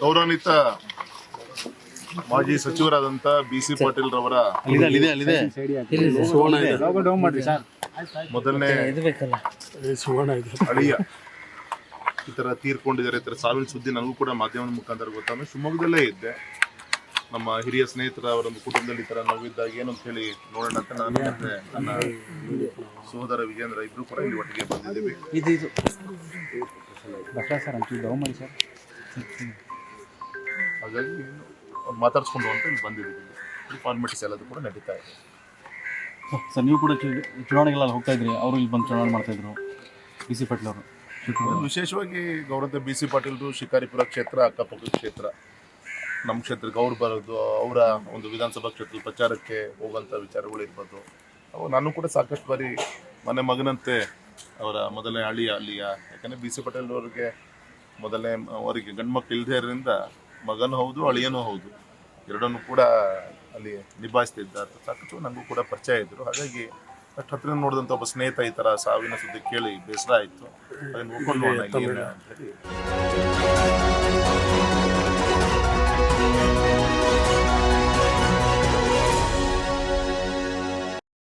ಗೌರವಾನ್ವಿತ ಮಾಜಿ ಸಚಿವರಾದಂಥ BC ಪಾಟೀಲ್ ರವರ ಮೊದಲನೇ ಅಳಿಯ ಈ ಥರ ತೀರ್ಕೊಂಡಿದ್ದಾರೆ. ಈ ಥರ ಸಾವಿನ ಸುದ್ದಿ ನನಗೂ ಕೂಡ ಮಾಧ್ಯಮದ ಮುಖಾಂತರ ಗೊತ್ತಾಗ ಶಿವಮೊಗ್ಗದಲ್ಲೇ ಇದ್ದೆ. ನಮ್ಮ ಹಿರಿಯ ಸ್ನೇಹಿತರ ಅವರೊಂದು ಕುಟುಂಬದಲ್ಲಿ ಈ ಥರ ನೋವಿದ್ದಾಗ ಏನು ಅಂತ ಹೇಳಿ ನೋಡೋಣ ಅಂತ ನಾನು ಮತ್ತೆ ನನ್ನ ಸಹೋದರ ವಿಜೇಂದ್ರ ಇಬ್ಬರು ಕೂಡ ಇಲ್ಲಿ ಒಟ್ಟಿಗೆ ಬಂದಿದ್ದೀವಿ. ಹಾಗಾಗಿ ಮಾತಾಡ್ಸ್ಕೊಂಡು ಅಂತ ಇಲ್ಲಿ ಬಂದಿದ್ದೀವಿ. ಈ ಫಾರ್ಮಾಲಿಟೀಸ್ ಎಲ್ಲದೂ ಕೂಡ ನಡೀತಾ ಇದೆ. ಸರ್, ನೀವು ಕೂಡ ಚುನಾವಣೆಗೆಲ್ಲ ಹೋಗ್ತಾ ಇದ್ರಿ, ಅವರು ಇಲ್ಲಿ ಬಂದು ಚುನಾವಣೆ ಮಾಡ್ತಾ ಇದ್ರು. BC ಪಾಟೀಲ್ ಅವರು ವಿಶೇಷವಾಗಿ ಗೌರವ BC ಪಾಟೀಲ್ರು ಶಿಕಾರಿಪುರ ಕ್ಷೇತ್ರ, ಅಕ್ಕಪಕ್ಕ ಕ್ಷೇತ್ರ, ನಮ್ಮ ಕ್ಷೇತ್ರಕ್ಕೆ ಅವ್ರು ಬರೋದು, ಅವರ ಒಂದು ವಿಧಾನಸಭಾ ಕ್ಷೇತ್ರದ ಪ್ರಚಾರಕ್ಕೆ ಹೋಗುವಂಥ ವಿಚಾರಗಳು ಇರ್ಬೋದು. ನಾನು ಕೂಡ ಸಾಕಷ್ಟು ಬಾರಿ ಮನೆ ಮಗನಂತೆ ಅವರ ಮೊದಲನೇ ಅಳಿಯ ಯಾಕಂದರೆ BC ಪಾಟೀಲ್ ಅವರಿಗೆ ಮೊದಲನೇ ಅವರಿಗೆ ಗಂಡು ಮಕ್ಕಳು ಇಲ್ಲದೆ ಇರೋದ್ರಿಂದ ಮಗನೂ ಹೌದು ಅಳಿಯನೂ ಹೌದು, ಎರಡನ್ನೂ ಕೂಡ ಅಲ್ಲಿ ನಿಭಾಯಿಸ್ತಿದ್ದ. ಸಾಕಷ್ಟು ನನಗೂ ಕೂಡ ಪರಿಚಯ ಇದ್ದರು. ಹಾಗಾಗಿ ಅಷ್ಟು ಹತ್ತಿರ ನೋಡಿದಂಥ ಒಬ್ಬ ಸ್ನೇಹಿತ ಈ ಥರ ಸಾವಿನ ಸುದ್ದಿ ಕೇಳಿ ಬೇಸರ ಆಯಿತು. ಅದನ್ನು ನೋಡ್ಕೊಂಡು ನೋಡೋಣ ಅಂತ ಹೇಳಿ